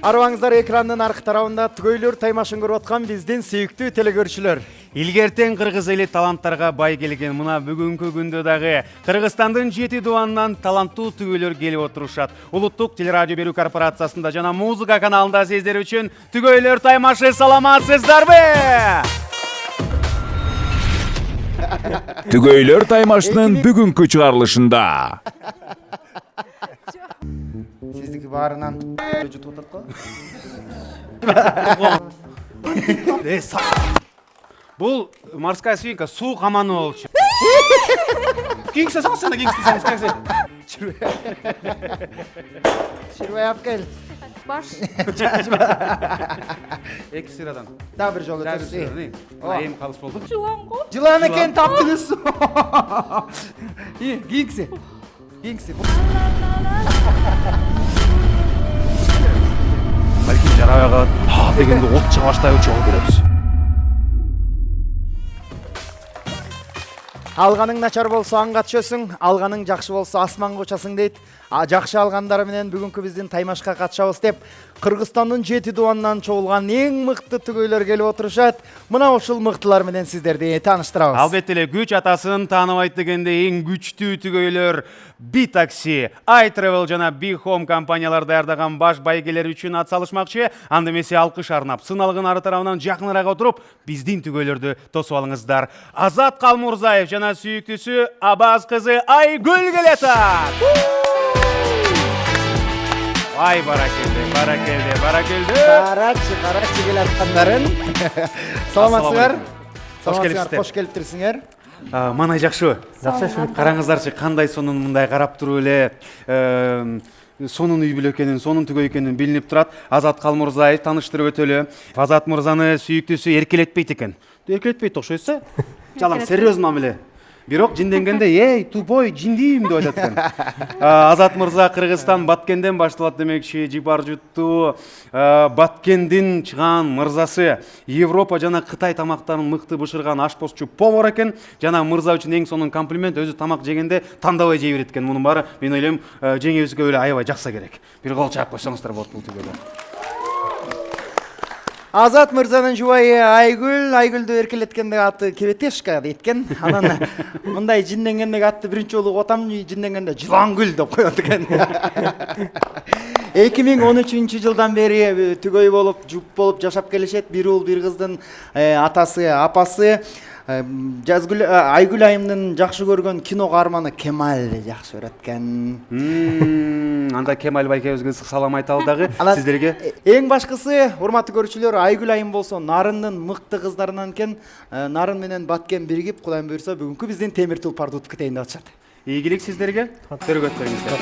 Арыбаңыздар экрандын аркы тарабында түгөйлөр таймашын көрүп аткан биздин сүйүктүү телекөрүүчүлөр. Илгертен кыргыз эли таланттарга бай келген мына бүгүнкү күндө дагы Кыргызстандын 7 дубанынан таланттуу түгөйлөр келип отурушат. Улуттук телерадио берүү корпорациясында жана музыка каналында сиздер үчүн түгөйлөр таймашы, саламатсыздарбы? Түгөйлөр таймашынын бүгүнкү чыгарылышында Сиздики баарынан jutуп атат го. Бул морская свинка суу каманы болчу. Кийинкисе саңсана, кийинкисе. Ширбай ап кел. Баш. Эки сырадан. Дагы бир жолу Дагы өтөсү. бир сырадан. Айым калыс болду. Жылан го. Жылан экен таптыңыз. Кийинкиси. Балким жарабайга дегенде от чыга баштай чогуу көрөбүз. Алганың начар болсо аңга түшөсүң, алганың жакшы болсо асманга учасың дейт. Жакшы алгандар менен бүгүнкү биздин таймашка катышабыз деп Кыргызстандын 7 дубанынан чогулган эң мыкты түгөйлөр келип отурушат. Мына ушул мыктылар менен сиздерди тааныштырабыз. Албетте эле күч атасын тааныбайт дегенде эң күчтүү түгөйлөр B-Taxi, iTravel жана B-Home компаниялар даярдаган баш байгелер үчүн ат салышмакчы. Анда эмесе алкыш арнап, сыналгын ары тарабынан жакыныраак отуруп, биздин түгөйлөрдү тосуп алыңыздар. Азат Калмурзаев жана сүйүктүүсү Абаз кызы Айгүл келетат. Ай, баракелде. Карачы келе аткандарын. Саламатсыздар? Кош келипсиздер. Кош келиптирсиңер. Манай жакшыбы? Жакшы. Караңыздарчы, кандай сонун мындай карап туруп эле сонун үй бүлө экенин, сонун түгөй экенин билинип турат. Азат Калмурзаев тааныштырып өтөлү. Азат мырзаны сүйүктүүсү эркелетпейт экен. Эркелетпейт окшойсу? Жалаң серьезно мамиле. Бирок жинденгенде, "Эй, тупой, жиндийм" деп айтат экен. Азат мырза Кыргызстан Баткенден башталат демекчи, Жипар жуттуу Баткендин чыган мырзасы, Европа жана Кытай тамактарын мыкты бышырган ашпозчу повар экен. Жана мырза үчүн эң сонун комплимент, өзү тамак жегенде тандабай жей берет экен. Мунун баары мен ойлойм, жеңебизге эле аябай жакса керек. Бир кол чаап койсоңуздар болот бул түгөйлөр. Азат мырзанын жубайы Айгүлдү эркелеткенде аты Кебетешка дейткен. Анан мындай жинденгендеги атты биринчи жолу отам жинденгенде Жылангүл деп коет экен. 2013 жылдан бери түгөй болуп, жуп болуп жашап келишет. Бир уул, бир кыздын атасы, апасы. Айгүл айымдын жакшы көргөн кино каарманы Кемаль жакшы көрөт экен. Анда Кемаль байкебизге ысык салам айталы дагы сиздерге. Эң башкысы, урматтуу көрүүчүлөр, Айгүл айым болсо Нарындын мыкты кыздарынан экен. Нарын менен Баткен биригип, Кудайым буйрса, бүгүнкү биздин Темир Тулпарды утуп кетейин деп атышат. Ийгилик сиздерге. Төргөттөрүңүзгө.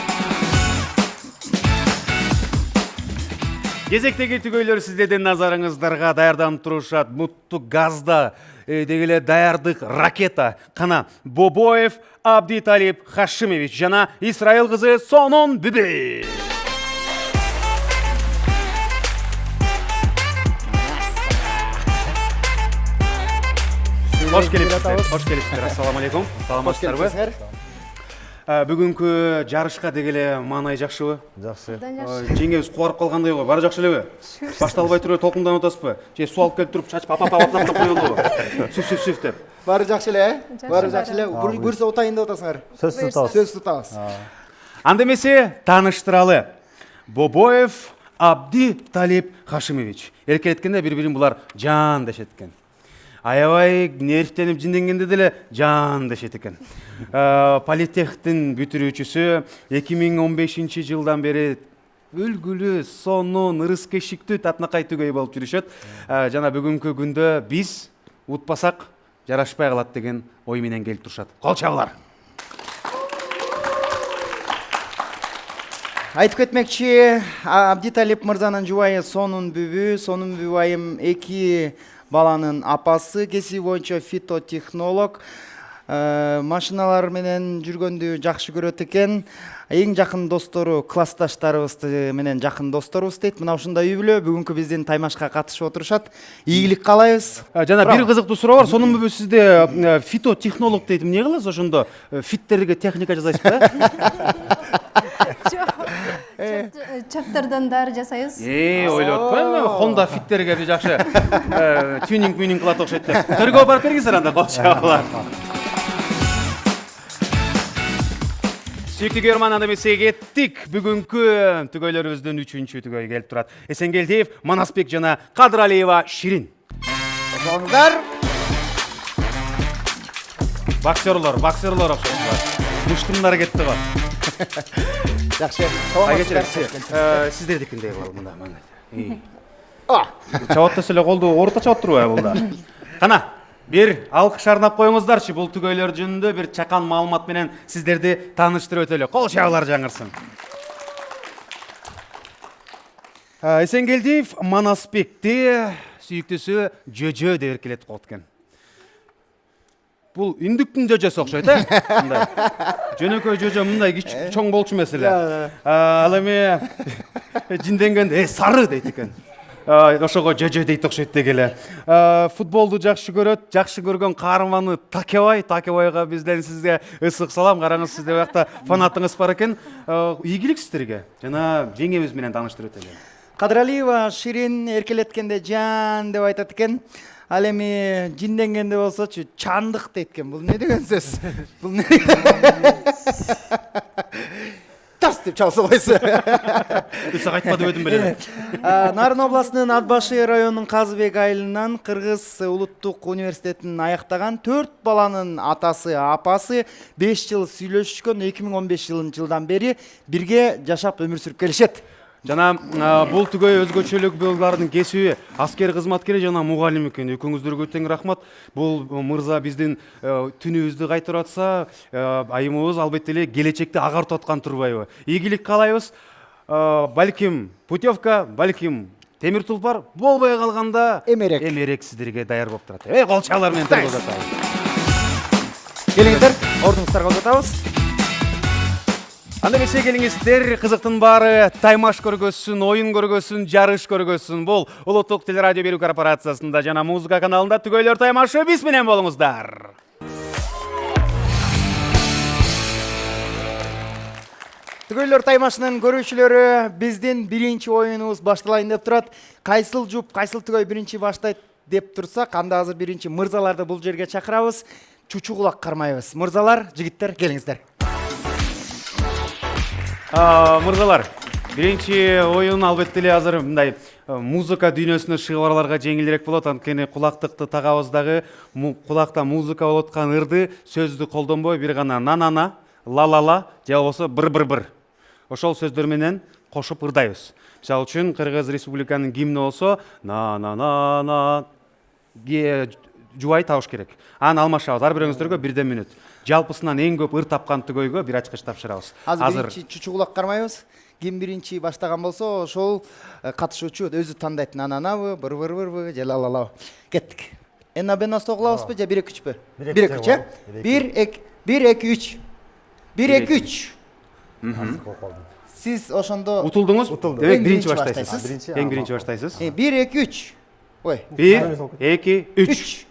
Кезектеги түгөйлөр сиздердин назарыңыздарга даярданып турушат. Мутту газда дегеле даярдык ракета. Кана Бобоев Абдиталип Хашимович жана Исраил кызы Сонун Бүбү. Кош келипсиздер. Ассаламу алейкум. Саламатсыздарбы? Бүгүнкү жарышка дегеле маанай жакшыбы? Жакшы. Жеңебиз кубарып калгандай го. Баары жакшы элеби? Башталбай туруп толкунданып атасызбы? Же суу алып келип туруп чачып апап коелубу? Сүф деп. Баары жакшы эле, Баары жакшы эле. Буйрса утайын деп атасыңар. Сөз тутабыз. Анда эмесе тааныштыралы. Бобоев Абдиталип Хашимович. Эркелеткенде бири-бирин булар жан дешет экен. Аябай нервтенип жинденгенде деле жан дешет экен. Политехтин бүтүрүүчүсү 2015 жылдан бери үлгүлүү, сонун, ырыскешиктүү татынакай түгөй болуп жүрүшөт. Жана бүгүнкү күндө биз утпасак жарашпай калат деген ой менен келип турушат. Кол чабуулар. Айтып кетмекчи, Абдиталип мырзанын жубайы Сонун Бүбү айым 2 баланын апасы, кесиби боюнча фитотехнолог. Машиналар менен жүргөндү жакшы көрөт экен. Эң жакын достору, классташтарыбыз менен жакын досторубуз дейт. Мына ушундай үй бүлө бүгүнкү биздин таймашка катышып отурушат. Ийгилик каалайбыз. Жана бир кызыктуу суроо бар. Сонун Бүбү, сизде фитотехнолог дейт. Эмне кыласыз ошондо? Фиттерге техника жасайсызбы? Чаптардан дары жасайбыз. Ойлоп атпаймынбы? Honda Fit'терге бир жакшы тюнинг кылат окшойт деп. Төргө барып бергиңиздер анда кол чабуулар. Сүйүктүү көрөрман, анда эмесе кеттик. Бүгүнкү түгөйлөрүбүздүн 3-чү түгөйү келип турат. Эсенгелдиев, Манасбек жана Кадралиева Ширин. Ошоңуздар. Боксерлор окшойсуңар. Муштумдар кетти го. Жакшы. Сиздердикиндей кылалы мында. Чабат десе эле колду орто чабат турбайбы булда? Кана, бир алкыш арнап коюңуздарчы, бул түгөйлөр жөнүндө бир чакан маалымат менен сиздерди тааныштырып өтөлү. Кол чабуулар жаңырсын. Эсенгелдиев Манасбекти сүйүктүүсү жөжө деп эркелетип коет экен. Бул үндүктүн жөжөсү окшойт, мындай. Жөнөкөй жөжө мындай кичик чоң болчу эмес эле. Ал эми жинденгенде сары дейт экен. Ошого жөжө дейт окшойт дегеле. Футболду жакшы көрөт, жакшы көргөн каарманы Такебайга бизден сизге ысык салам. Караңыз, сизде буякта фанатыңыз бар экен. Ийгилик сиздерге жана жеңебиз менен тааныштырып өтөлү. Кадралиева Ширин эркелеткенде жан деп айтат экен. Ал эми жинденгенде болсочу чандык дейт экен. Бул не деген сөз? Бул не? Тас деп чалса койсу. Ысык айтпа деп өдүм беле. Нарын областынын Атбашы районунун Казыбек айылынан Кыргыз улуттук университетин аяктаган 4 баланын атасы, апасы 5 жыл сүйлөшүшкөн, 2015 жылдан бери бирге жашап өмүр сүрүп келишет. Жана бул түгөй өзгөчөлүк булардын кесиби аскер кызматкери жана мугалим экен. Экөөңүздөргө тең рахмат. Бул мырза биздин түнүбүздү кайтарып атса, айымыбыз албетте эле келечекте агартып аткан турбайбы? Ийгилик каалайбыз. Балким путевка, балким темир тулпар болбой калганда эмерек сиздерге даяр болуп турат. Кол чабуулар менен тургузат. Келиңиздер, ордуңуздарга отурабыз. Анда эмесе келиңиздер, кызыктын баары таймаш көргөзсүн, оюн көргөзсүн, жарыш көргөзсүн. Бул Улуттук телерадио берүү корпорациясында жана музыка каналында түгөйлөр таймашы биз менен болуңуздар. Түгөйлөр таймашынын көрүүчүлөрү, биздин биринчи оюнубуз башталайын деп турат. Кайсыл жуп, кайсыл түгөй биринчи баштайт деп турсак, анда азыр биринчи мырзаларды бул жерге чакырабыз. Чучу кулак кармайбыз. Мырзалар, жигиттер, келиңиздер. Мырзалар, биринчи оюн албетте эле азыр мындай музыка дүйнөсүнө шыгыбарларга жеңилирээк болот. Анткени кулактыкты тагабыз дагы, кулакта музыка болуп аткан ырды сөздү колдонбой бир гана нанана, лалала же болбосо быр. Ошол сөздөр менен кошуп ырдайбыз. Мисалы үчүн Кыргыз Республиканын гимни болсо на жубай табыш керек. Аны алмашабыз. Ар бирөөңүздөргө 1 мүнөт. Жалпысынан эң көп ыр тапкан түгөйгө бир ачкыч тапшырабыз. Азыр биринчи чучу кулак кармайбыз. Ким биринчи баштаган болсо, ошол катышуучу өзү тандайт. Нананабы, быр же лалалабы. Кеттик. Эна-бенасты кылабызбы же 1-2-3пү? 1-2-3, 1-2-3. 1-2-3. Сиз ошондо утулдуңуз? Демек биринчи баштайсыз. баштайсыз. Эң биринчи баштайсыз. 1-2-3. Ой. 1-2-3.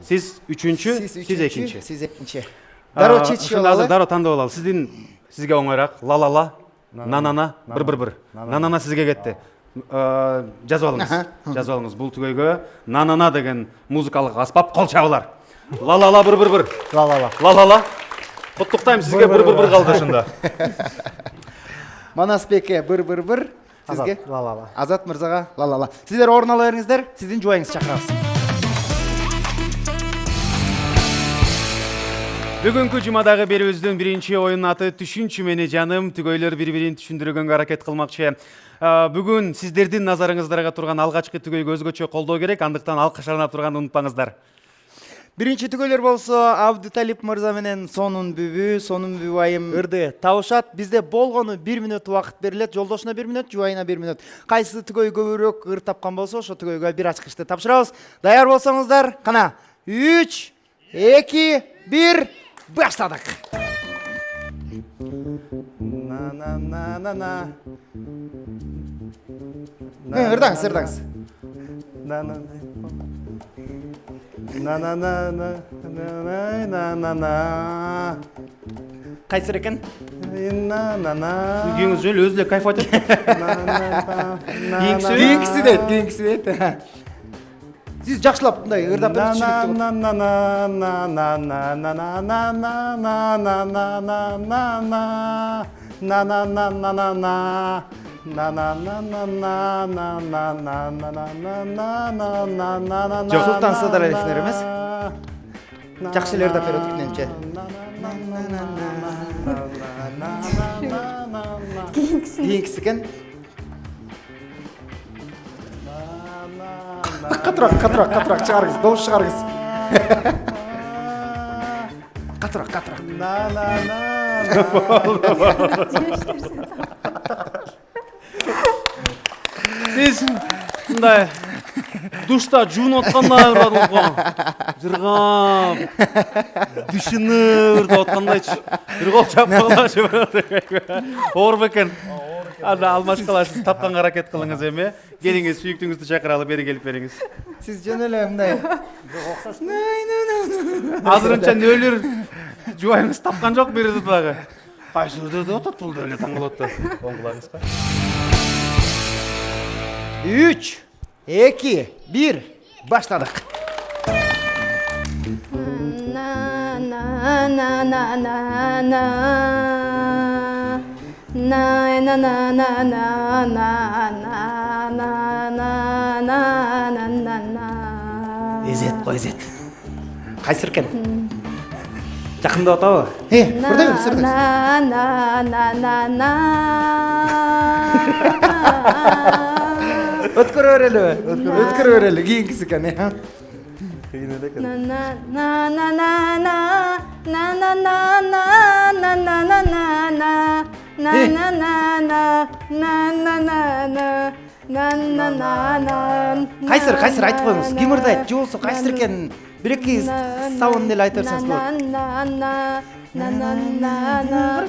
Сиз үчүнчү, сиз экинчи. Сиз экинчи. Дароо чечишип алалы. Азыр дароо тандап алалы. Сизге оңоюраак. Лалала, нанана, быр. Нанана сизге кетти. Жазып алыңыз. Бул түгөйгө нанана деген музыкалык аспап кол чабуулар. Лалала, быр. Лалала. Куттуктайм, сизге быр калды ошондо. Манасбекке быр. Сизге лалала. Азат мырзага лалала. Сиздер орун ала бериңиздер. Сиздин жубайыңызды чакырабыз. Бүгүнкү жумадагы берүүбүздүн биринчи оюнун аты «Түшүнчү мени жаным». Түгөйлөр бири-бирин түшүндүргөнгө аракет кылмакчы. Бүгүн сиздердин назарыңыздарга турган алгачкы түгөйгө өзгөчө колдоо керек, андыктан алкыш арнап турганды унутпаңыздар. Биринчи түгөйлөр болсо Абдыталип мырза менен Сонун бүбү айым ырды табышат. Бизде болгону 1 мүнөт убакыт берилет. Жолдошуна 1 мүнөт, жубайына 1 мүнөт. Кайсы түгөй көбүрөөк ыр тапкан болсо, ошо түгөйгө бир ачкычты тапшырабыз. Даяр болсоңуздар, кана 3, 2, 1 баштадык. Ырдаңыз. Кайсыр экен? кийиңиз жөн өзү эле кайф айтат. Кийинкиси дейт. Сиз жакшылап мындай ырдап бериңиз. Султан Сыдыралиевдер эмес? Жакшы эле ырдап берип атат менимче. Кийинкиси экен. Катыраак чыгарыңыз, добуш чыгарыңыз. Катыраак. Сиз мындай душта жуунуп аткандай ырдадыңыз го. Жыргап, дышынып ырдап аткандайчы. Бир кол чапкылачы. Оор бекен. Анда алмаш каласыз, тапканга аракет кылыңыз эми. Келиңиз, сүйүктүүңүздү чакыралы, бери келип бериңиз. Сиз жөн эле мындай. Азырынча нөлөр жубайыңыз тапкан жок бир ырды дагы. Кайсы ырды деп атат бул деле таң калып атты. Оң кулагыңызга. 3, 2, 1, başladık. İzzet koy İzzet. Kaysırken. Жақында отауы. Burada mı? Ötkür öğreli. Giyinkisi kan ya. Кайсыр айтып қойыңыз. Кім ырдайды? Жоғысы қайсыр екен? Bir-iki savun dili aytarsanız болады.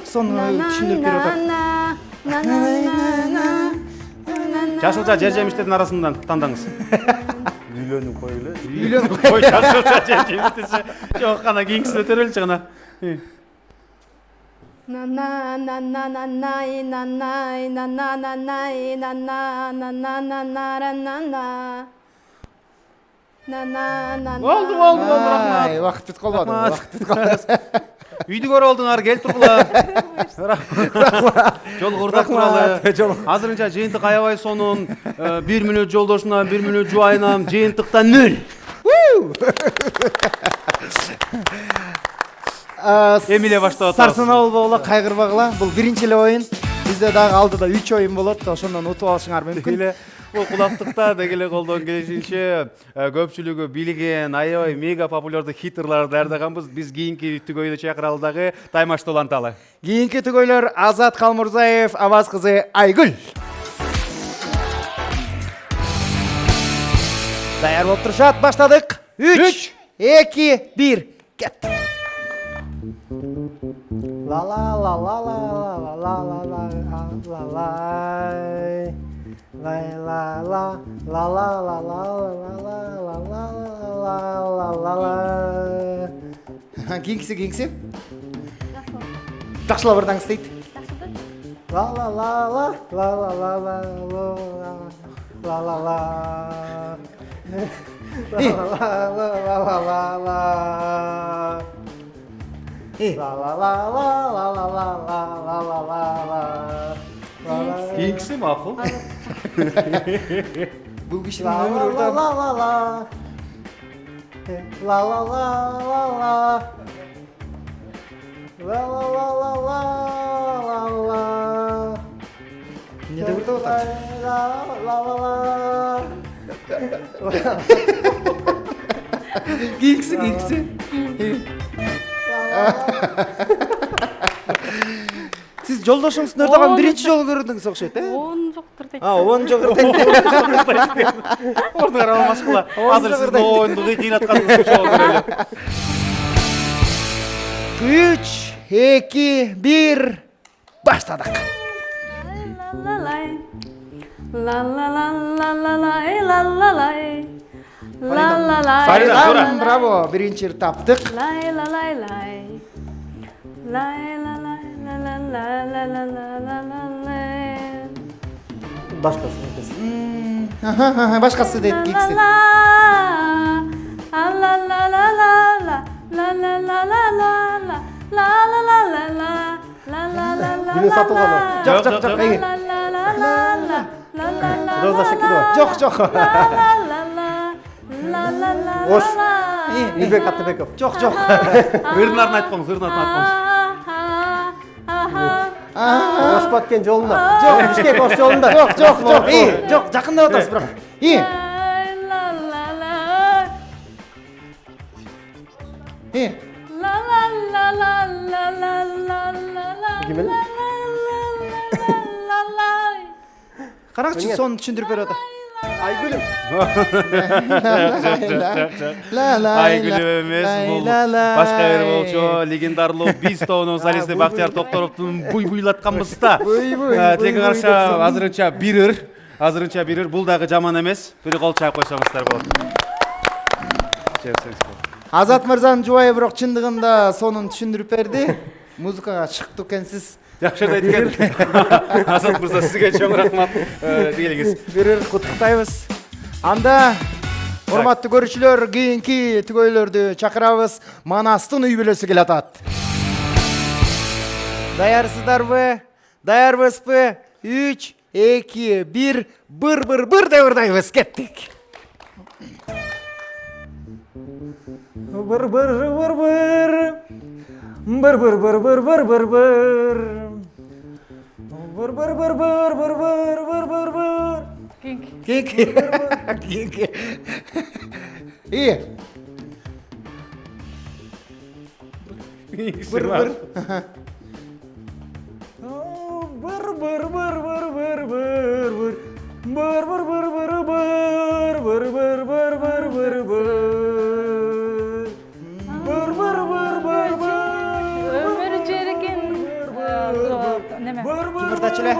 Соны түшүндүрүп берип атат. Жашылча жер жемиштердин арасынан тандаңыз. Үйлөнүп кой эле. Ой, жашылча жер жемиштери. Жок, кана кийинкисин өтөрөлчү кана. Болду, рахмат. Вакыт бүтүп калбады. Үйдү көрүп алдыңар, келип тургула. Жол курдак туралы. Азырынча жыйынтык аябай сонун. 1 мүнөт жолдошуна, 1 мүнөт жубайына, жыйынтыкта 0. Эмиле баштап атабыз. Сарсына болбогула, кайгырбагыла. Бул биринчи эле оюн. Бизде дагы алдыда 3 оюн болот. Ошондон утуп алышыңар мүмкүн. Бул кулактыкта дегеле колдон келишинче көпчүлүгү билген аябай мега популярдуу хиттерларды даярдаганбыз. Биз кийинки түгөйдү чакыралы дагы таймашты уланталы. Кийинки түгөйлөр Азат Калмурзаев, Аваз кызы Айгүл. Даяр болуп турушат, баштадык. 3, 2, 1, кет. La la la la la la la la la la la. La la la la la la la la la la. Кийинкиси. Жакшылап ырдаңыз дейт. La la la la la la la la la la la. La la la la la la la. La la la la la la la la la la. Кийинкиси макул. Бул кишинин өмүрү ырдап. La la la la la la la. La la la la la la la. Не деп ырдап атат? La la la la. Кийинкиси. Siz жолдошуңуздун ырдаган биринчи жолу көрдүңүз окшойт, э? 10 жоктур дейт. 10 жок ырдайт. Ордуңар аламаш кыла. Азыр сиз оюнду кыйнатканыңызды жол көрөлү. 3, 2, 1, başladık. Фарида, браво, birinci taptık. Başkası. Başkası deyт Geeks'i. Birini satılgan o. Жоқ, ey. Роза Шакирова. Жоқ. Ош. İyi. Нұрбек Аттыбеков. Жоқ. ырдын атын айтпаңыз, ырдын атын айтпаңыз. Ош Баткен жолында. Жоқ. Бишкек Ош жолында. Жоқ. İyi. Жоқ, жақындап отырсыз бірақ. İyi. İyi. Kimin? Қараңызшы, соны түсіндіріп береді. Айгүлім. Айгүл эмес, бул башка бир болчу, легендарлуу биз тобунун солисти Бактияр Токторовдун буйлатканбыз да. Тилекке каршы азырынча бир ыр, бул дагы жаман эмес. Бир кол чаап койсоңуздар болот. Азат мырзанын жубайы бирок чындыгында сонун түшүндүрүп берди. Музыкага чыктуу экенсиз. Жакшы айтқан. Азат мырза, сизге чоң рахмат. Келиңиз. Бир куттуктайбыз. Анда урматтуу көрүүчүлөр, кийинки түгөйлөрдү чакырабыз. Манастын үй бүлөсү келатат. Даярсыздарбы? Даярбызбы? 3, 2, 1, быр деп ырдайбыз. Кеттик. Кийинки. İyi. Bır. Ömür çerkin. Neme? Кимирдачыле?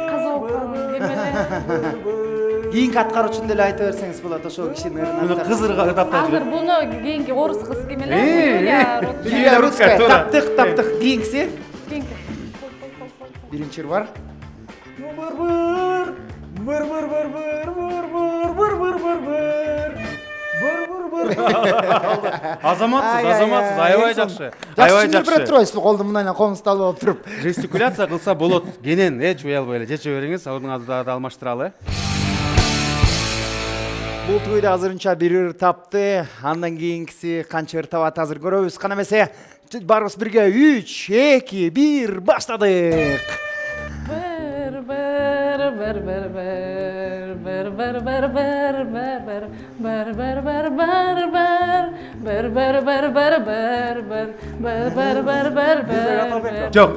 Каза окуган демеле. Кийинки аткаруучун деле айта берсеңиз болот, ошол кишинин Муну кызырга ырдап Азыр буну кийинки орус кыз кимеле? Юлия Рудская. Таптык. Кийинкиси? Кийинки. Биринчи бар. Азаматсыз, аябай жакшы. Жакшы түшүндүрүп берип турасызбы, колду мындан комузду алып алып туруп. Жестикуляция кылса болот. Кенен, чуй албай эле жече бериңиз, ордуңузду да алмаштыралы. Бул түйдө азырынча бир ыр тапты. Андан кийинкиси канча ыр табат азыр көрөбүз. Кана эмесе, барыбыз бирге 3, 2, 1 баштадык. Жок.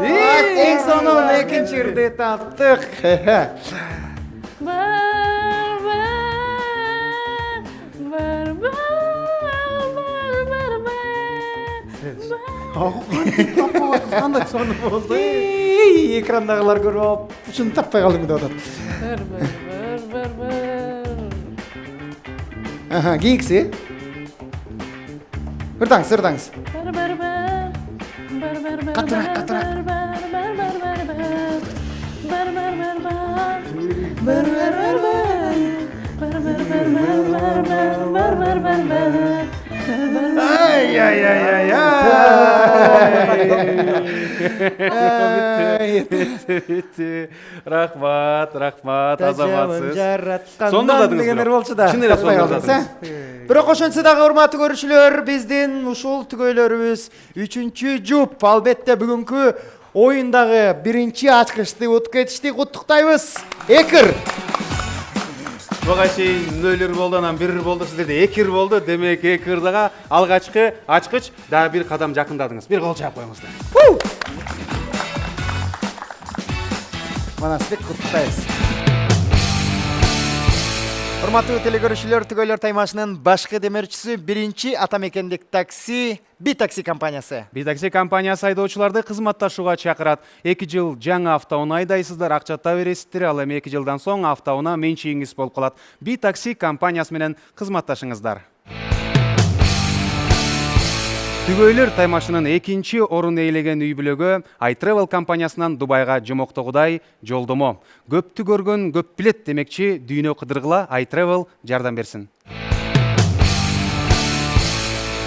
Эң сонун экинчи ырды таптык. Кандай сонун болду. Экрандагылар көрүп алып, ушуну таппай калдым деп атат. Кийинкиси? Ырдаңыз. Катыраак. Рахмат, азаматсыз. Сонда Сондадыңыз дегендер бирок. болчу да. Чын эле сондадыңыз. Бирок ошентсе дагы урматтуу көрүүчүлөр, биздин ушул түгөйлөрүбүз 3-чү жуп. Албетте бүгүнкү оюндагы биринчи ачкычты утуп кетишти. Куттуктайбыз. Экир. Буга чейин нөлөр болду, анан бир болду, сиздерде экир болду. Демек экирдага алгачкы ачкыч дагы бир кадам жакындадыңыз. Бир кол чаап коюңуздар. Манастык куттуктайбыз. Урматтуу телекөрүүчүлөр, Түгөйлөр таймашынын башкы демерчиси биринчи атамекендик такси Би-такси компаниясы. Би-такси компаниясы айдоочуларды кызматташууга чакырат. 2 жыл жаңы автоунаа айдайсыздар, акчата бересиздер, ал эми 2 жылдан соң автоунаа менчигиңиз болуп калат. Би-такси компаниясы менен кызматташыңыздар. Түгөйлөр таймашынын 2-чи орун ээлеген үй бүлөгө iTravel компаниясынан Дубайга жомоктогудай жолдомо. Көптү көргөн көп билет демекчи, дүйнө кыдыргыла iTravel жардам берсин.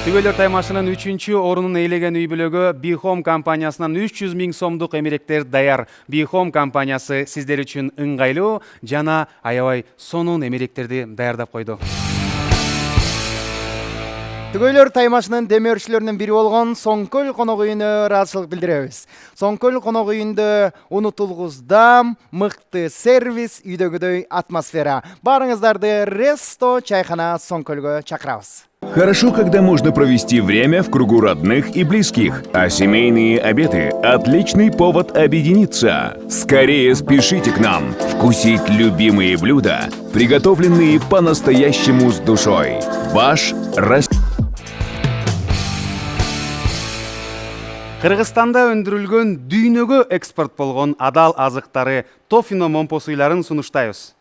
Түгөйлөр таймашынын 3-чү орунун ээлеген үй бүлөгө Bihome компаниясынан 300 000 сомдук эмеректер даяр. Bihome компаниясы сиздер үчүн ыңгайлуу жана аябай сонун эмеректерди даярдап койду. Түгөйлөр таймашынын демөөрчүлөрүнүн бири болгон Соңкөл конок үйүнө ыраазычылык билдиребиз. Соңкөл конок үйүндө унутулгуздам, мыкты сервис, үйдөгүдөй атмосфера. Барыңыздарды Ресто чайхана Соңкөлгө чакырабыз. Хорошо, когда можно провести время в кругу родных и близких, а семейные обеды – отличный повод объединиться. Скорее спешите к нам вкусить любимые блюда, приготовленные по-настоящему с душой. Ваш Кыргызстанда өндүрүлгөн дүйнөгө экспорт болгон адал азыктары Тофино момпосуйларын сунуштайбыз.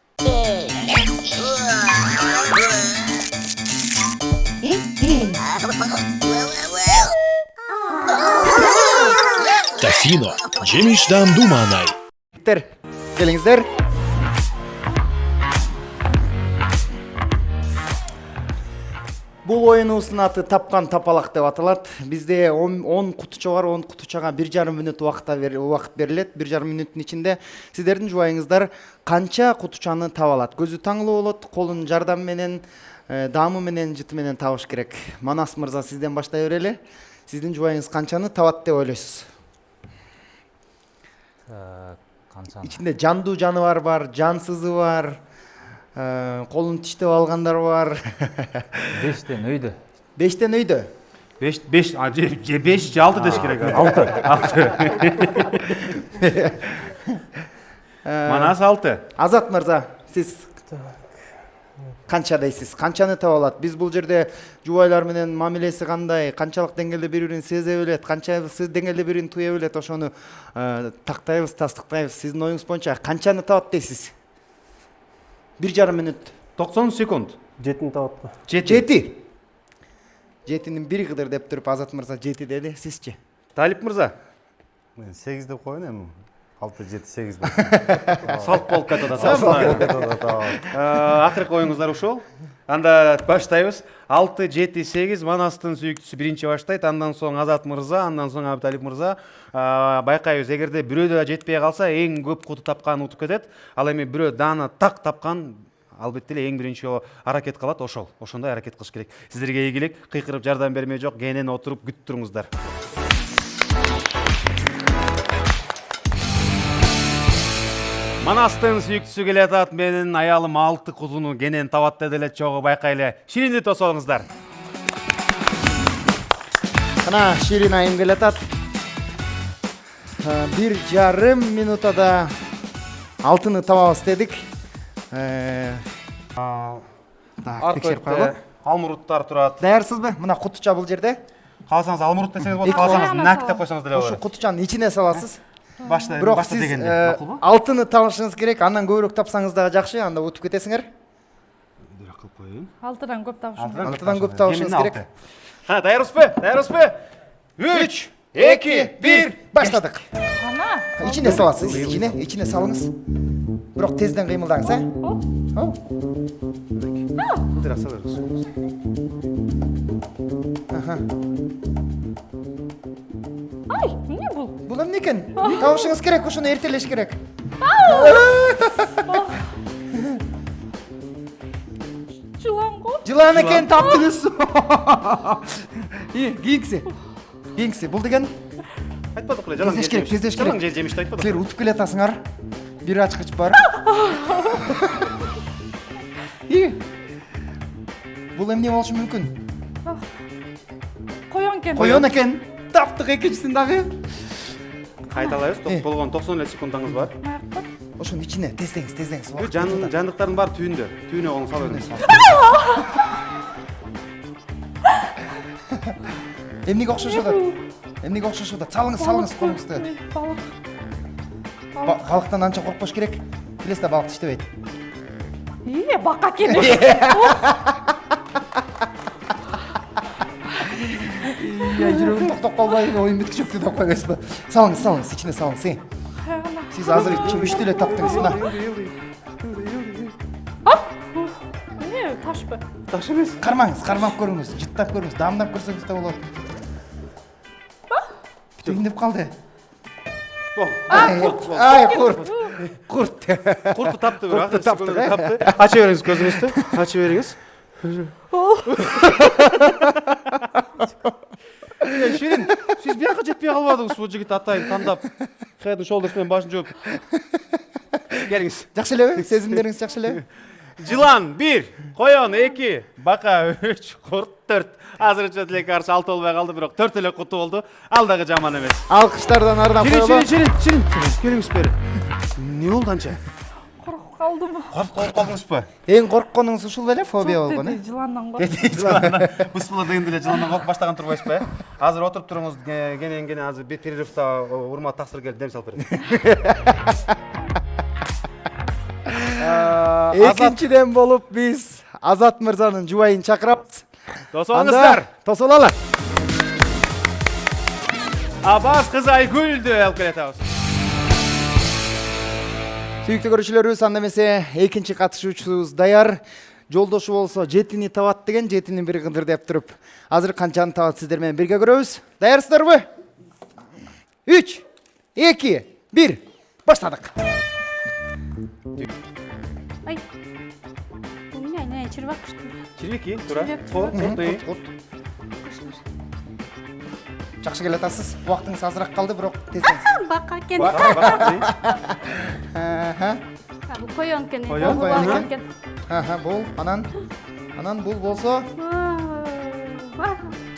Тофино, жемишдан думанай. Келиңиздер. Бул оюнубуздун аты тапкан тапалак деп аталат. Бизде 10 кутуча бар, 10 кутучага 1,5 мүнөт убакыт берилет. 1,5 мүнөттүн ичинде сиздердин жубайыңыздар канча кутучаны таба алат. Көзү таңлуу болот, колун жардам менен, даамы менен, жыты менен табыш керек. Манас мырза, сизден баштай берели. Сиздин жубайыңыз канчаны табат деп ойлойсуз? Ичинде жандуу жаныбар бар, жансызы бар. Колун тиштеп алгандар бар. 5тен өйдө. 5тен өйдө. 5 же 6 деш керек. 6. Манас 6. Азат мырза, сиз канча дейсиз? Канчаны таба алат? Биз бул жерде жубайлар менен мамилеси кандай, канчалык деңгээлде бири-бирин сезе билет, канча сиз деңгээлде бири-бирин туя билет, ошону тактайбыз, тастыктайбыз. Сиздин оюңуз боюнча канчаны табат дейсиз? 1,5 мүнөт. 90 секунд. 7 табат. 7. 7-нин бири кыдыр деп туруп Азат мырза 7 деди. Сизчи? Талип мырза. Мен 8 деп коюн эми. 6-7-8. Салт болуп кетет да. Акыркы оюңуздар ушул. Анда баштайбыз. 6-7-8 Манастын сүйүктүүсү биринчи баштайт, андан соң Азат мырза, андан соң Абдалип мырза. Байкайбыз, эгерде бирөө да жетпей калса, эң көп куту тапкан утуп кетет. Ал эми бирөө дааны так тапкан, албетте эле эң биринчи аракет кылат ошол. Ошондой аракет кылыш керек. Сиздерге ийгилик, кыйкырып жардам бермей жок, кенен отуруп күтүп туруңуздар. Манастын сүйүктүүсү келатат, менин аялым 6 кутуну кенен табат деди эле, чогуу байкайлы. Ширинди тосолуңуздар. Кана Ширин айым келатат. 1,5 мүнөттө 6-ны табабыз дедик. Текшерип коелу. Алмуруттар турат. Даярсызбы? Мына кутуча бул жерде. Кааласаңыз алмурут десеңиз болот, кааласаңыз нак деп койсоңуз деле Ушу болот. кутучанын ичине саласыз. Башта сиз дегенде макулбу? 6-ны табышыңыз керек, андан көбүрөөк тапсаңыз дагы жакшы, анда утуп кетесиңер. Бирок кылып коеюн. 6-дан көп табышым. 6-дан көп табышыңыз керек. Даярбызбы? Даярбызбы? 3, 2, 1, баштадык. Ана. Ичине саласыз, ичине салыңыз. Бирок тезден кыймылдаңыз, Кылдыраса бериңиз. Ай, эмне бул? Бул эмне экен? Табышыңыз керек, ошону эртелеш керек. Жылан го. Жылан экен, таптыңыз. Кийинкиси. Бул деген Айтпадык эле, тездеш керек, тездеш керек. Жалаң жемишти айтпадык. Силер утуп келатасыңар. Бир ачкыч бар. Бул эмне болушу мүмкүн? Коён экен. Коён экен. Таптык экинчисин дагы. Кайталайбыз, болгон 90 секундаңыз бар. Аяк кот. Ошонун ичине тездеңиз. Бул жандыктардын баары түйүндө. Түйүнө колуңду салып бериңиз. Эмнеге окшошуп атат? Салыңыз колуңузду. Балык. Балыктан анча коркпош керек. Билесиз да, балык иштебейт. Бака келе. Жүрөгүм токтоп калбай, оюн бүткүчөктү деп койбойсузбу? Салыңыз, ичине салыңыз. Сиз азыр үчтү эле таптыңыз, мына. Ташпы. Таш эмес. Кармап көрүңүз, жыттап көрүңүз, дамдап көрсөңүз да болот. Түйүндүп калды. Ай, курт. Куртту тапты бирок. Куртту таптык, Тапты. Ача бериңиз көзүңүздү. Ача бериңиз. Ширин, сиз бияка жетпей калбадыңыз бул жигит атайын тандап. Head and Shoulders менен башын жооп. Келиңиз. Жакшы элеби? Сезимдериңиз жакшы элеби? Жылан 1, коён 2, бака 3, курт 4. Азырынча тилекке каршы 6 болбой калды, бирок 4 эле куту болду. Ал дагы жаман эмес. Алкыштардан ардап коелу. Ширин, келиңиз бери. Эмне болду анча? Коркуп калдым. Коркуп калдыңызбы? Эң коркконуңуз ушул беле, фобия болгон, э? Жыландан коркуп. Бусмула дегенде эле жыландан коркуп баштаган турбайсызбы, э? Азыр отуруп туруңуз, кенен азыр бир перерывда урмат таксыр келип дем салып берет. Экинчиден болуп биз Азат мырзанын жубайын чакырабыз. Тосолуңуздар. Тосололор. Абаз кызы Айгүлдү алып келатабыз. Сүйүктүү көрүүчүлөрүбүз, анда эмесе экинчи катышуучубуз даяр. Жолдошу болсо жетини табат деген, жетинин бири кыдыр деп туруп. Азыр канчаны табат сиздер менен бирге көрөбүз. Даярсыздарбы? 3, 2, 1. Баштадык. Ай. Бул эмне, чырбак что ли? Чирбеки, туура. Чирбек. Жакшы келатасыз. Убактыңыз азыраак калды, бирок тездеңиз. Бака экен. Бул коён экен. Коён экен. Бул, анан бул болсо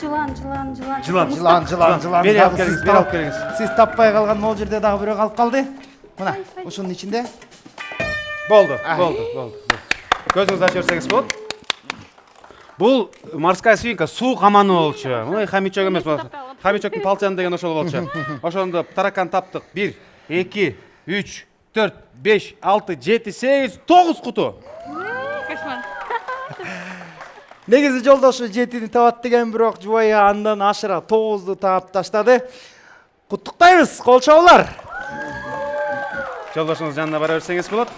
Жылан. Бери алып келиңиз. Сиз таппай калган могул жерде дагы бирөө калып калды. Мына, ушунун ичинде. Болду. Көзүңүздү ачып берсеңиз болот. Бул морская свинка, суу каманы болчу. Мына хомячок эмес, хомячоктун палчаны деген ошол болчу. Ошондо таракан таптык. 1, 2, 3, 4, 5, 6, 7, 8, 9 куту. Кошмар. Негизи жолдошу жетини табат деген, бирок жубайы андан ашыра 9ду таап таштады. Куттуктайбыз, кол чабуулар. Жолдошуңуз жанына бара берсеңиз болот.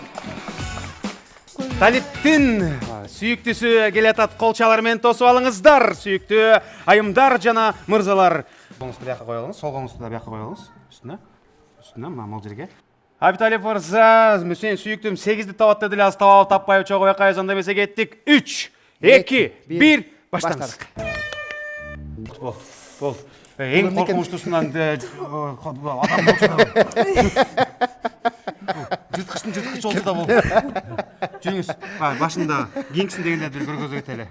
Талиттин сүйүктүүсү келатат, колчалар менен тосуп алыңыздар. Сүйүктүү айымдар жана мырзалар. Колуңузду бияка кое алыңыз, сол колуңузду да бияка кое алыңыз. Үстүнө, могул жерге. Абиталиев мырза, сенин сүйүктүүм 8ди табат деди эле, аз таппай чогуу бияка анда эмесе кеттик. 3, 2, 1, баштаңыз. Бол. Эң коркунучтуусунан адам жырткыч болду да болду. Жүрүңүз. Башында кийинкисин дегендерди көргөзө кетели.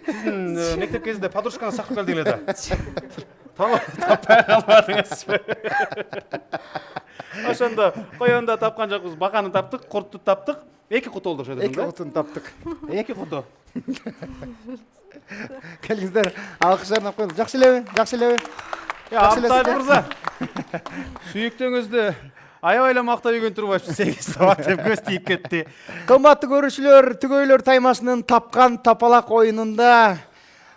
Сиздин мектеп кезинде подружкаңыз чакырып келди эле да. Таппай калбадыңызбы? Ошондо коёнду тапкан жокпуз, баканы таптык, куртту таптык. 2 куту болду ошо. 2 кутуну таптык. 2 куту. Келиңиздер, алкыштарына коелу. Жакшы элеби? Абтай мырза. Сүйүктүүңүздү аябай эле мактап үйгөн турбайсыз. 8 табат деп көз тийип кетти. Кымбаттуу көрүүчүлөр, Түгөйлөр таймашынын тапкан тапалак оюнунда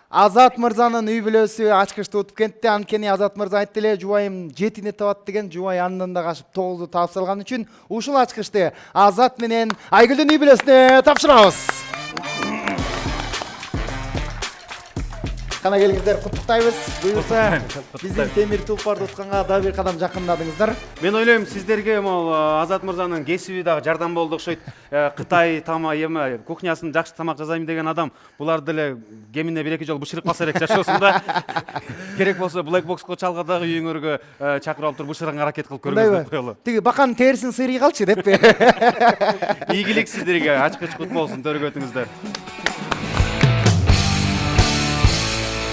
Азат мырзанын үй бүлөсү ачкычты утуп кетти. Анткени Азат мырза айтты эле, жубайым жетини табат деген, жубай андан да кашып 9ду таап салган үчүн ушул ачкычты Азат менен Айгүлдүн үй бүлөсүнө тапшырабыз. Кана келиңиздер, куттуктайбыз. Буюрса, биздин темир тулпарды утканга дагы бир кадам жакындадыңыздар. Мен ойлойм, сиздерге могул Азат мырзанын кесиби дагы жардам болду окшойт. Кытай эме кухнясын жакшы тамак жасайм деген адам булар деле кемине 1-2 жолу бышырып калса элек жашоосунда. Керек болсо Black Box'ко чалгадагы үйүңөргө чакырып алып туруп бышырганга аракет кылып көргөзүп коелу. Тиги баканын терисин сыйрый калчы деппи. Ийгилик сиздерге, ачкыч кут болсун, төргөтүңүздөр.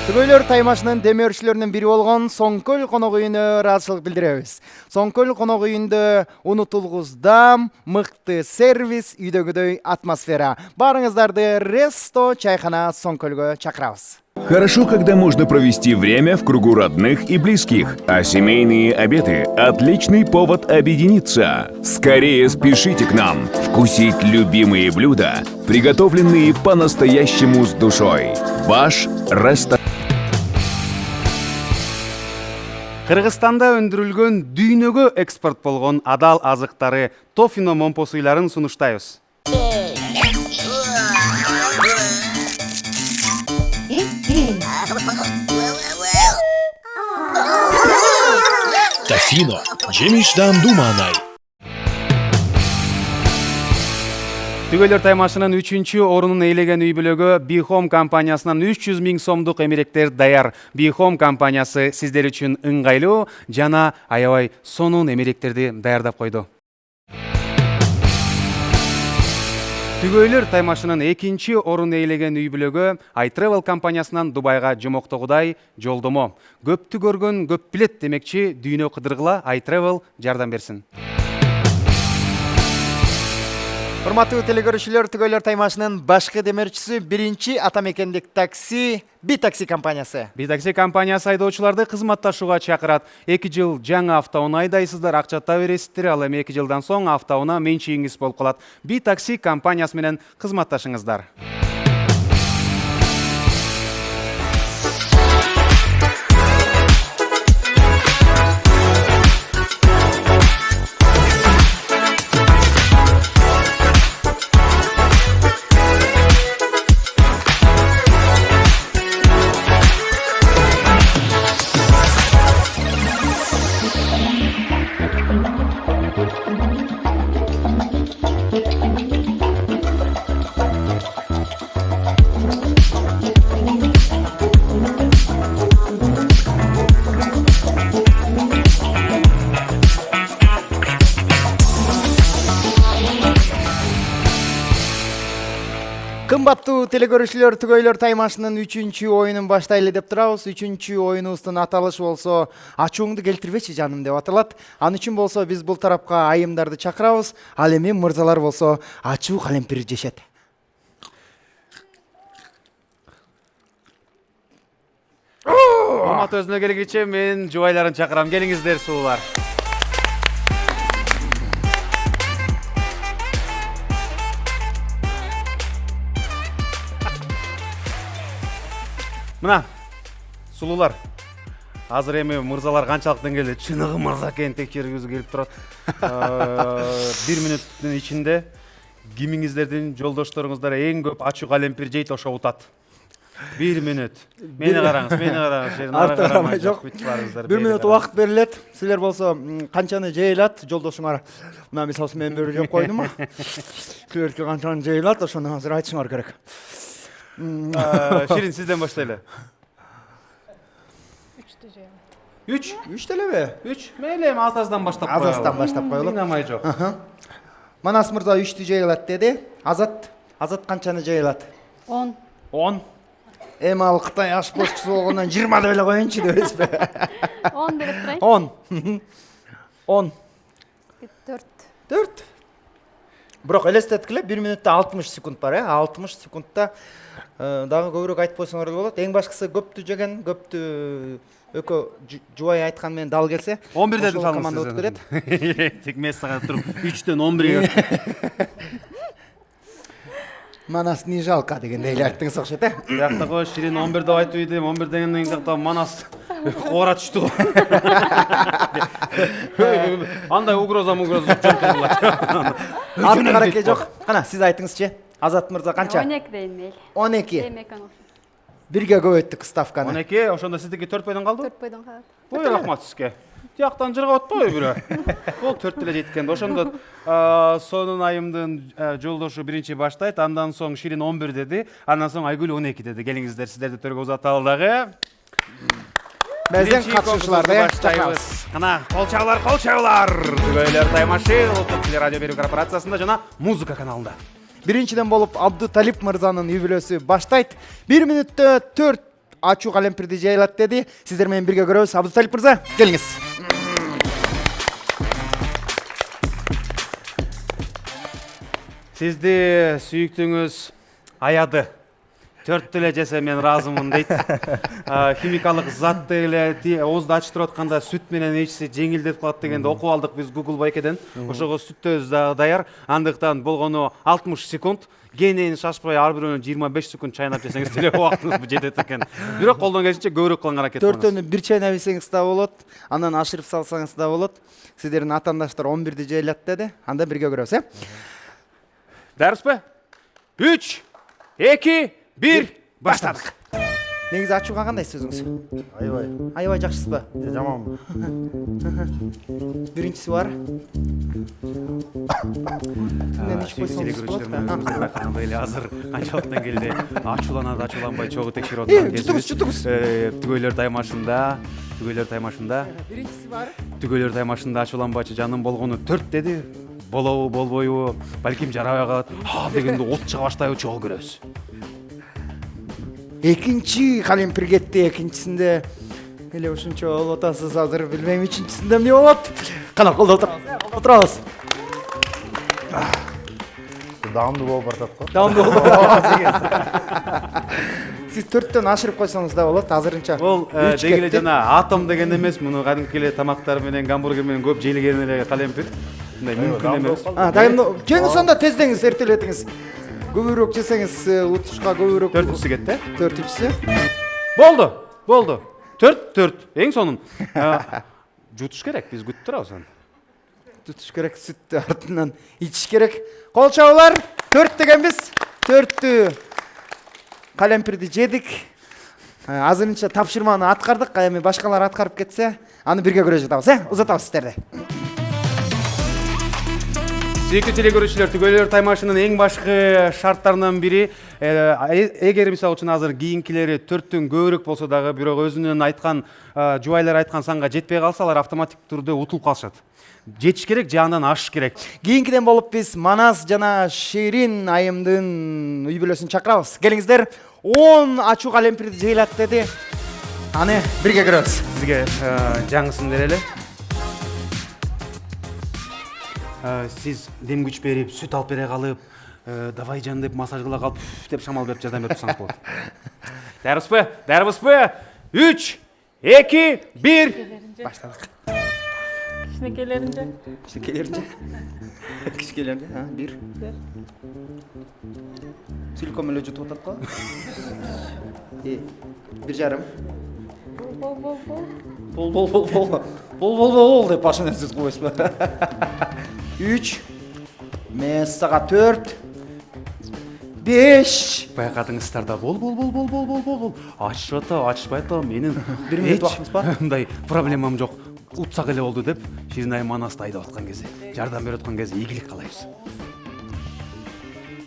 Түгөйлөр таймашынын демөөрчүлөрүнүн бири болгон Соңкөл конок үйүнө ыраазычылык билдиребиз. Соңкөл конок үйүндө унутулгуздам, мыкты сервис, үйдөгүдөй атмосфера. Барыңыздарды Ресто чайхана Соңкөлгө чакырабыз. Хорошо, когда можно провести время в кругу родных и близких, а семейные обеды – отличный повод объединиться. Скорее спешите к нам вкусить любимые блюда, приготовленные по-настоящему с душой. Ваш ресторан. Кыргызстанда өндүрүлгөн дүйнөгө экспорт болгон адал азыктары Тофино момпосуйларын сунуштайбыз. Тофино. Жемиштен думанай. Түгөйлөр таймашынын 3-чү орунун ээлеген үй бүлөгө Bihome компаниясынан 300 000 сомдук эмеректер даяр. Bihome компаниясы сиздер үчүн ыңгайлуу жана аябай сонун эмеректерди даярдап койду. Түгөйлөр таймашынын 2-чи орун ээлеген үй бүлөгө iTravel компаниясынан Дубайга жомоктогудай жолдомо. Көптү көргөн көп билет демекчи, дүйнө кыдыргыла iTravel жардам берсин. Урматтуу телекөрүүчүлөр, Түгөйлөр таймашынын башкы демөөрчүсү биринчи атамекендик такси B-такси компаниясы. B-такси компаниясы айдоочуларды кызматташууга чакырат. 2 жыл жаңы автоунаа айдайсыздар, акчата бересиздер, ал эми 2 жылдан соң автоунаа менчигиңиз болуп калат. B-такси компаниясы менен кызматташыңыздар. Кымбаттуу телекөрүүчүлөр, Түгөйлөр таймашынын 3-чү оюнун баштайлы деп турабыз. 3-чү оюнубуздун аталышы болсо ачууңду келтирбечи жаным деп аталат. Ал үчүн болсо биз бул тарапка айымдарды чакырабыз. Ал эми мырзалар болсо ачуу калемпир жешет. Урмат өзүнө келгиче мен жубайларын чакырам. Келиңиздер суулар. Мына, сулуулар. Азыр эми мырзалар канчалык деңгээлде чыныгы мырза экенин текшергүзү келип турат. 1 мүнөттүн ичинде кимиңиздердин жолдошторуңуздар эң көп ачуу калемпир жейт, ошо утат. 1 мүнөт. Мени караңыз. Арты карамай жок. 1 мүнөт убакыт берилет. Силер болсо канчаны жейилат жолдошуңар. Мына мисалы мен бери жеп койдум. Силерге канчаны жейилат, ошону азыр айтышыңар керек. Ширин, сизден баштайлы. 3 делеби? 3. Мейли эми азаздан баштап коелу. Азаздан баштап коелу. Кыйнамай жок. Манас мырза 3 жейилат деди. Азат канчаны жейилат? 10. 10. Эми ал Кытай ашпозчусу болгондон 20 деп эле коеюнчу дебесизби? 10 деп турайын. 10. 4. Бирок элестеткиле 1 мүнөттө 60 секунд бар, 60 секундта дагы көбүрөөк айтып койсоңор болот. Эң башкысы көптү жеген, көптү өкө жубай айткан менен дал келсе, 11 дедим салыңыз. Команда өтүп кетет. Тек мессага туруп 3төн 11ге. Манас не жалко дегенде эле айттыңыз окшойт, э? Биякта го Ширин 11 деп айтып идим, 11 дегенден кийин Манас кора түштү го. Андай угроза жок болот. Арты каракей жок. Кана, сиз айтыңызчы. Азат мырза канча? 12 дейин мейли. 12. Бирге көп өттүк ставканы. 12, ошондо сиздики 4 бойдон калды? 4 бойдон калат. Ой, рахмат сизге. Тияктан жыргап атпайбы бирөө? Бул 4 деле жеткен. Ошондо сонун айымдын жолдошу биринчи баштайт, андан соң Ширин 11 деди, андан соң Айгүл 12 деди. Келиңиздер, сиздерди төргө узаталы дагы. Бизден катышууларды чакырабыз. Кана, кол чабуулар. Түгөйлөр таймашы улуттук телерадио берүү корпорациясында жана музыка каналында. Биринчиден болуп Абдуталип мырзанын үй бүлөсү баштайт. 1 мүнөттө 4 ачуу калемпирди жайлат деди. Сиздер менен бирге көрөбүз. Абдуталип мырза, келиңиз. Сизди сүйүктүүңүз аяды. 4 деле жесе мен ыраазымын дейт. Химикалык зат деле оозду ачтырып атканда сүт менен ичсе жеңилдеп калат дегенди окуп алдык биз Google байкеден. Ошого сүттөбүз дагы даяр. Андыктан болгону 60 секунд. Кенен шашпай ар бирөөнү 25 секунд чайнап жесеңиз деле убактыңыз жетет экен. Бирок колдон келишинче көбүрөөк кылганга аракет кылыңыз. Төртөөнү бир чайнап жесеңиз да болот, андан ашырып салсаңыз да болот. Сиздердин атаандаштар 11ди жайлат деди. Анда бирге көрөбүз, Дарыспы? 3, 2, 1, баштадык. Негизи ачууга кандай сөзүңүз? Аябай. Аябай жакшысызбы? Жаманбы. Биринчиси бар. Мен ич койсоңуз болот. Байкагандай эле азыр канчалыктан келди ачууланады, ачууланбай чогуу текшерип аткан кезибиз. Түгөйлөр таймашында. Биринчиси бар. Түгөйлөр таймашында ачууланбачы жаным болгону 4 деди. Болобу, болбойбу, балким жарабай калат. Дегенде от чыга баштайбы, чогуу көрөбүз. Экинчи калемпир кетти. Экинчисинде эле ушунча болуп атасыз. Азыр билбейм үчүнчүсүндө эмне болот. Кана колдо отурабыз. Даамдуу болуп баратат го. Даамдуу болду. Сиз 4төн ашырып койсоңуз да болот. Азырынча. Ол деги эле жана атом деген эмес, муну кадимки эле тамактар менен, гамбургер менен көп жейилген эле калемпир. Мындай мүмкүн эмес. Жеңиз сонда тездеңиз, эртелетиңиз. Көбүрөөк жесеңиз утушка көбүрөөк. 4-үсү кетти. 4-үчүсү. Болду. 4. Эң сонун. Жутуш керек, биз күтүп турабыз аны. Tutуш керек, сүттү артынан ичиш керек. Кол чабуулар, 4 дегенбиз. 4тү калемпирди жедик. Азырынча тапшырманы аткардык. Эми башкалар аткарып кетсе, аны бирге көрө жатабыз, Узатабыз сиздерди. Сүйүктүү телекөрүүчүлөр, түгөйлөр таймашынын эң башкы шарттарынан бири, эгер мисалы үчүн азыр кийинкилери 4төн көбүрөөк болсо дагы, бирок өзүнүн айткан, жубайлар айткан санга жетпей калса, алар автоматик түрдө утулуп калышат. Жетиш керек, же андан ашыш керек. Кийинкиден болуп биз Манас жана Шерин айымдын үй бүлөсүн чакырабыз. Келиңиздер. 10 ачуу калемпирди жайлат деди. Аны бирге көрөбүз. Сизге жаңысын берели. Сиз дем күч берип, сүт алып бере калып, давай жан деп массаж кыла калып, деп шамал берип жардам берип турсаңыз болот. Дарыбызбы? 3, 2, 1. Баштадык. Кичинекейлеринче. Кичкелеринче, 1. Силком эле жутуп атат го. 1,5. Бол деп башынан сөз коесузбу. 3. Мен сага 4. 5. Байкадыңыздар да бол. Ачышып атам, ачышпай атам. Менин 1 минут убактыңыз бар? Мындай проблемам жок. Утсак эле болду деп, Ширин айым Манасты айдап аткан кезде, жардам берип аткан кезде ийгилик каалайбыз.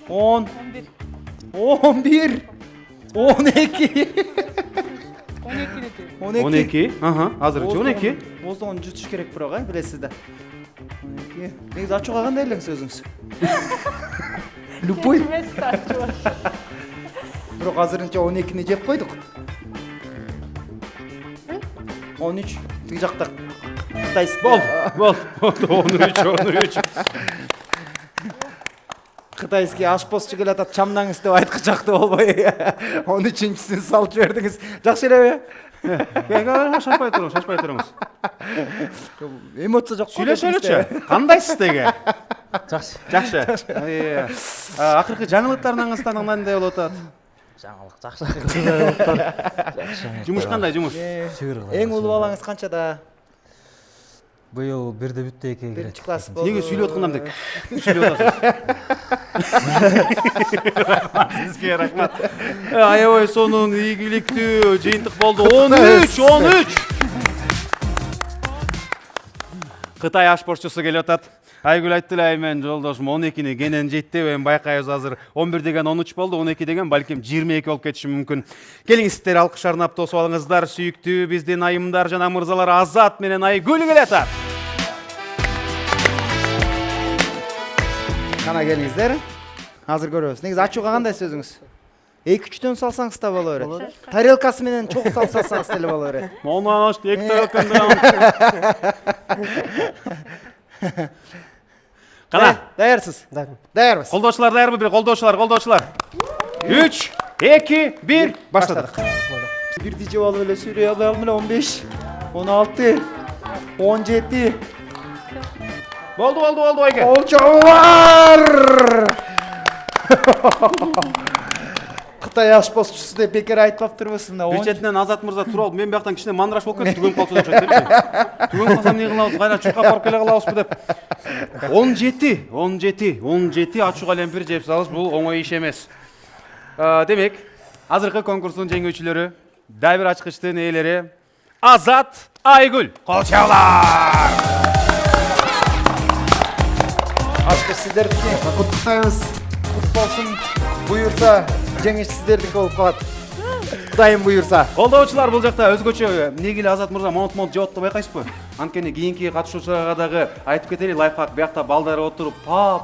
10. 11. 12. 12. Азырынча 12. Оздон жутуш керек бирок, билесиз да. 12. Негизи ачууга кандай элең сөзүңүз? Любой. Бирок азырынча 12ни жеп койдук. 13. Тиги жакта Кытайский. Болду. 13. Кытайский ашпозчу келатат, чамдаңыз деп айткычакты болбой. 13-чүсүн салып жибердиңиз. Жакшы элеби? Шашпай туруңуз. Эмоция жок. Сүйлөшөлүчү. Кандайсыз деге? Жакшы. Акыркы жаңылыктарыңыздан кандай болуп атат? Жаңылык жакшы. Жумуш кандай, жумуш? Эң улуу балаңыз канчада? Быйыл 1-дө бүтті 2-ге кирет. 1-чи класс болду. Неге сүйлөп аткандамдык? Сүйлөп атасыз. Сизге рахмат. Аябай сонун ийгиликтүү жыйынтык болду. 13. Кытай ашпозчусу келип атат. Айгүл айтты эле, мен жолдошум 12-ни кенен жетти, эми байкайбыз азыр 11 деген 13 болду, 12 деген балким 22 болуп кетиши мүмкүн. Келиңиздер, алкыш арнап тосуп алыңыздар, сүйүктүү биздин айымдар жана мырзалар Азат менен Айгүл келе атат. Кана келиңиздер. Азыр көрөбүз. Негизи ачууга кандай сөзүңүз? 2-3'төн салсаңыз да боло берет. Тарелкасы менен чогуу салсаңыз деле боло берет. Мону анаш эки тарелканы. Кана? Даярсыз? Дайырмын. Даярбыз. Колдоочулар даярбы? Бир колдоочулар. 3, 2, 1, баштадык. Бирди жеп алып эле сүрөй алам эле 15, 16, 17. Болду байке. Олчолар! Кытай ашпозчусу деп бекер айтпаптырбыз мына. Бир четинен Азат мырза туруп алып, мен бияктан кичине мандыраш болуп кетти, түгөнүп калса окшойт депчи. Түгөнүп калсам эмне кылабыз? Кайра чуркап барып келе калабызбы деп. 17 ачуу калемпир жеп салабыз, бул оңой иш эмес. Демек, азыркы конкурстун жеңүүчүлөрү, дайбир ачкычтын ээлери Азат, Айгүл. Кол чабуулар. Ачкыч сиздердики куттуктайбыз. Кут болсун. Буюрса, жеңиш сиздердики болуп калат. Кудайым буюрса. Колдоочулар бул жакта өзгөчө эмнеге эле Азат мырза монт жеп атты байкайсызбы? Анткени кийинки катышуучуларга дагы айтып кетели, лайфхак биякта балдар отуруп па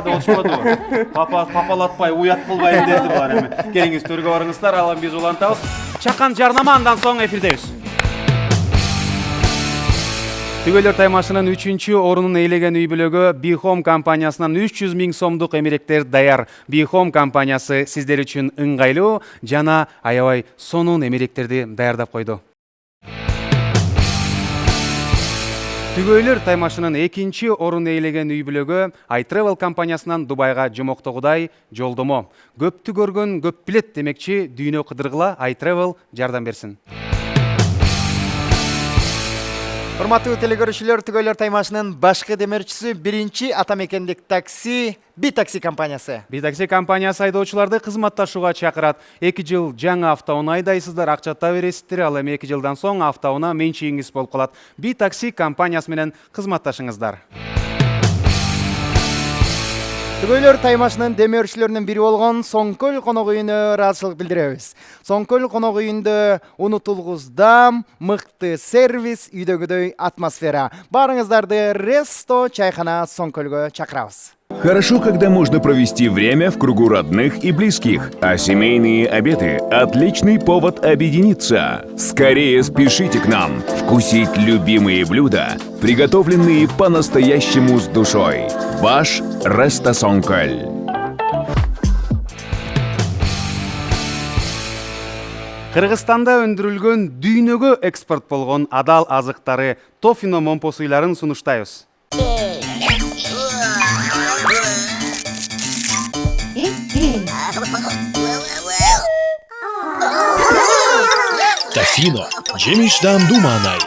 деп отурушпадыбы? Папалатпай, уят кылбайын деді булар эми. Келиңиз төргө барыңыздар, алам биз улантабыз. Чакан жарнама, андан соң эфирдебиз. Түгөлөр таймашынын 3-чү орунун ээлеген үй бүлөгү Bihome компаниясынан 300 000 сомдук эмеректер даяр. Bihome компаниясы сиздер үчүн ыңгайлуу жана аябай сонун эмеректерди даярдап койду. Түгөйлөр таймашынын 2-чи орун ээлеген үй бүлөгү iTravel компаниясынан Дубайга жомоктогудай жолдомо. Көптү көргөн көп билет демекчи, дүйнө кыдыргыла iTravel жардам берсин. Урматтуу телекөрүүчүлөр, Түгөйлөр таймашынын башкы демерчиси биринчи атамекендик такси Битакси компаниясы. Битакси компаниясы айдоочуларды кызматташууга чакырат. 2 жыл жаңы автоунаа айдайсыздар, акчата бересиздер, ал эми 2 жылдан соң автоунаа менчигиңиз болуп калат. Битакси компаниясы менен кызматташыңыздар. Түгөйлөр таймашынын демөөрчүлөрүнүн бири болгон Соңкөл конок үйүнө ыраазычылык билдиребиз. Соңкөл конок үйүндө унутулгуздам, мыкты сервис, үйдөгүдөй атмосфера. Барыңыздарды Ресто чайхана Соңкөлгө чакырабыз. Хорошо, когда можно провести время в кругу родных и близких, а семейные обеды – отличный повод объединиться. Скорее спешите к нам вкусить любимые блюда, приготовленные по-настоящему с душой. Ваш Ресто Соңкөл. Кыргызстанда өндүрүлгөн дүйнөгө экспорт болгон адал азыктары Тофино момпо суйларын сунуштайбыз. Тофино. Жемишдан думанай.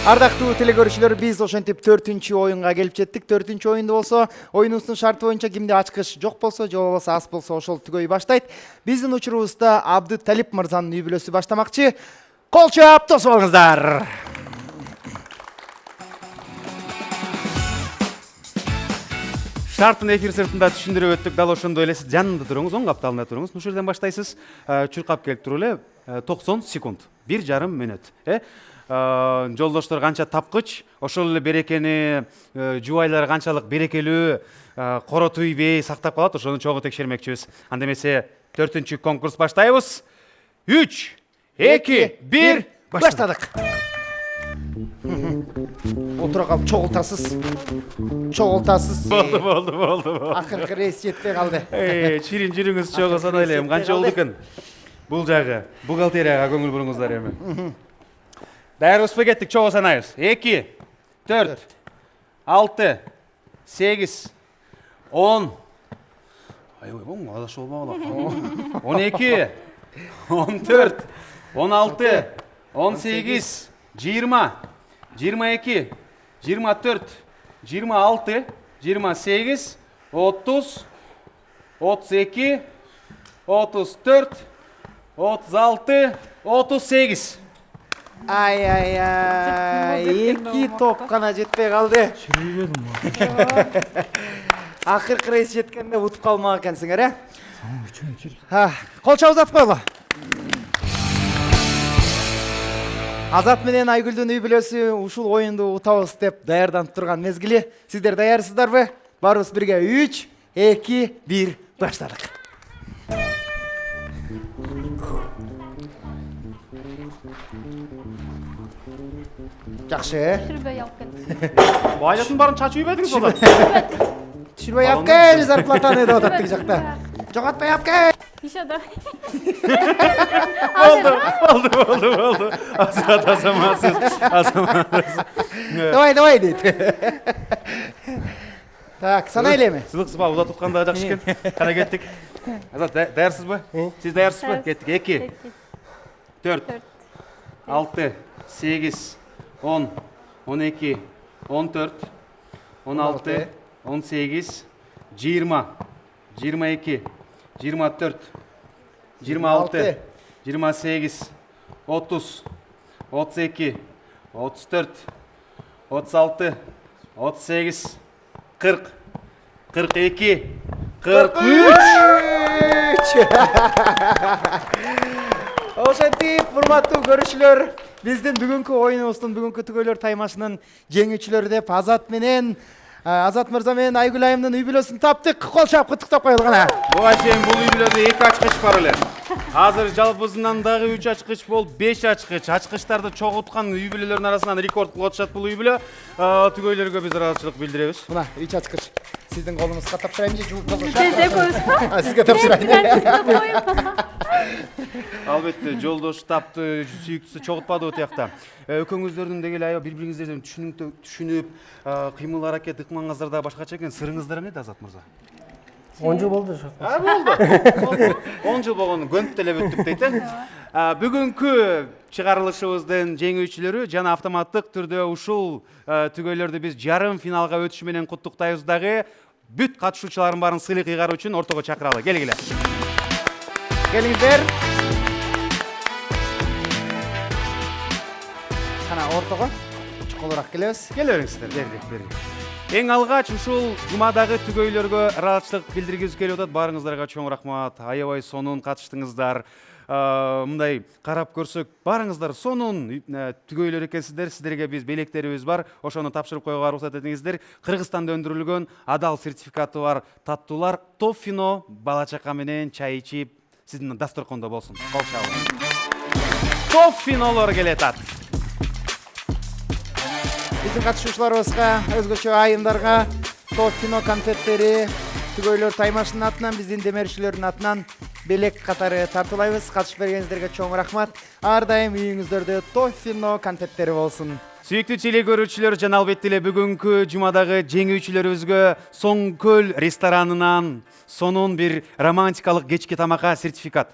Ардактуу телекөрүүчүлөр, биз ошентип 4-чү оюнга келип жеттик. 4-чү оюнда болсо, оюнубуздун шарты боюнча кимде ачкыч жок болсо, же болбосо аз болсо ошол түгөй баштайт. Биздин учурубузда Абдыталип мырзанын үй бүлөсү баштамакчы. Кол чап, тосуп алыңыздар. Шартын эфир сыртында түшүндүрүп өттүк. Дал ошондой эле сиз жанында туруңуз, оң капталында туруңуз. Ушул жерден баштайсыз. Чуркап келип туруп эле 90 секунд. 1,5 мүнөт. Жолдоштор канча тапкыч, ошол эле берекени жубайлар канчалык берекелүү, короту ийбей сактап калат, ошону чогуу текшермекчибиз. Анда эмесе 4-чү конкурс баштайбыз. 3, 2, 1, баштадык. Отура калып чогултасыз. Болду. Акыркы рейс жетпей калды. Чирин жүрүңүз чогуу санай элем. Канча болду экен? Бул жагы бухгалтерияга көңүл буруңуздар эми. Даярбызбы, кеттик, чогуу санайбыз. 2, 4, 6, 8, 10. Айбой, бом, адаш болмагыла. 12, 14, 16, 18, 20, 22, 24, 26, 28, 30, 32, 34, 36, 38. Ай, ай, ай. 2 топ қана жетпей қалды. Ақырқы рейс жеткенде ұтып қалмақ екенсіңер, Қол ұзат қойлы. Азат менен Айгүлдүн үй бүлөсү ушул оюнду утабыз деп даярданып турган мезгили. Сиздер даярсыздарбы? Барыбыз бирге 3, 2, 1 баштадык. Жакшы. Түшүрбөй алып кет. Байлатын барын чачып үйбедіңіз одан? Түшүрбөй алып кел зарплатаны деп атат тиги жакта. Жоготпой алып кел. Еще да. Oldu. Azamatsız. Давай дейт. Так, сана элеме. Сызық сыпа ұза тұтқанда жақсы екен. Қана кеттік. Азат, даясыз ба? Сіз даясыз ба? Кеттік. 2, 4, 6, 8, 10, 12, 14, 16, 18, 20, 22, 24, 26, 28, 30, 32, 34, 36, 38, 40, 42, 43. Ошентип, урматтуу көрүүчүлөр, биздин бүгүнкү оюнубуздун бүгүнкү түгөйлөр таймашынын жеңүүчүлөрү деп Азат мырза менен Айгүл айымдын үй бүлөсүн таптык. Кол чаап куттуктап коелу кана. Буга чейин бул үй бүлөдө 2 ачкыч бар эле. Азыр жалпысынан дагы 3 ачкыч болуп 5 ачкыч. Ачкычтарды чогулткан үй бүлөлөрдүн арасынан рекорд кылып атышат бул үй бүлө. Түгөйлөргө биз ыраазычылык билдиребиз. Мына 3 ачкыч. Сиздин колуңузга тапшырайм же жууп болсо? Тезе коюңуз. Сизге тапшырайм. Албетте, жолдош тапты, сүйүктүсү чогултпады тиякта. Экөөңүздөрдүн дегеле аябай бири-бириңиздерден түшүнүп, кыймыл аракет ыкмаңыңыздар да башкача экен. Сырыңыздар эмне Азат мырза? 10 жыл болду. Болду. 10 жыл болгону көнүп деле бүттүк дейт. Бүгүнкү чыгарылышыбыздын жеңүүчүлөрү жана автоматтык түрдө ушул түгөйлөрдү биз жарым финалга өтүшү менен куттуктайбыз дагы. Бүт катышуучулардын баарын сыйлык ыйгаруу үчүн ортого чакыралы. Келгиле. Келиңиздер. Кана ортого чукулураак келебиз. Келе бериңиздер, бери. Эң алгач ушул жумадагы түгөйлөргө ыраазычылык билдиргибиз келип атат. Баарыңыздарга чоң рахмат. Аябай сонун катыштыңыздар. Мындай карап көрсөк, баарыңыздар сонун түгөйлөр экенсиздер. Сиздерге биз белектерибиз бар. Ошону тапшырып коюуга уруксат этиңиздер. Кыргызстанда өндүрүлгөн адал сертификаты бар таттуулар Тоффино бала чака менен чай ичип сиздин дасторкондо болсун. Кол чабуу. Тоффинолор келетат. Биздин катышуучуларыбызга, өзгөчө айымдарга Тоффино конфеттери түгөйлөр таймашынын атынан, биздин демерчилердин атынан белек катары тартуулайбыз. Катышып бергениңиздерге чоң рахмат. Ар дайым үйүңүздөрдө Тоффино конфеттери болсун. Сүйүктүү телекөрүүчүлөр, жана албетте эле бүгүнкү жумадагы жеңүүчүлөрүбүзгө Соң көл ресторанынан сонун бир романтикалык кечки тамакка сертификат.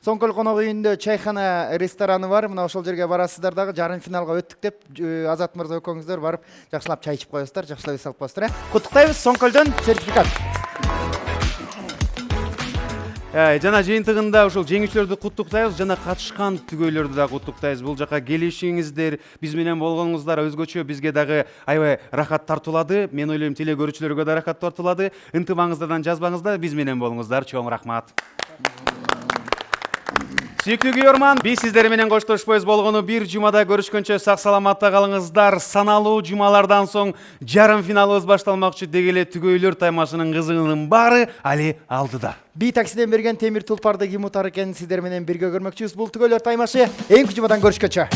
Соң көл конок үйүндө чайхана рестораны бар. Мына ошол жерге барасыздар дагы, жарым финалга өттүк деп Азат мырза экөөңүздөр барып жакшылап чай ичип коесуздар, жакшылап эс алып коесуздар. Куттуктайбыз Соң көлдөн сертификат. Жана жыйынтыгында ушул жеңүүчүлөрдү куттуктайбыз, жана катышкан түгөйлөрдү да куттуктайбыз. Бул жака келишиңиздер, биз менен болгонуңуздар өзгөчө бизге дагы аябай рахат тартуулады. Мен ойлойм, телекөрүүчүлөргө да рахат тартуулады. Ынтымагыңыздардан жазбаңыздар, биз менен болуңуздар. Чоң рахмат. Сүйүктүү күйөрман, биз сиздер менен коштошпойбуз болгону бир жумада көрүшкөнчө сак саламатта калыңыздар. Саналуу жумалардан соң жарым финалыбыз башталмакчы. Дегеле түгөйлөр таймашынын кызыгынын баары али алдыда. Би таксиден берген темир тулпарды ким утар экенин сиздер менен бирге көрмөкчүбүз. Бул түгөйлөр таймашы эң жумадан көрүшкөнчө.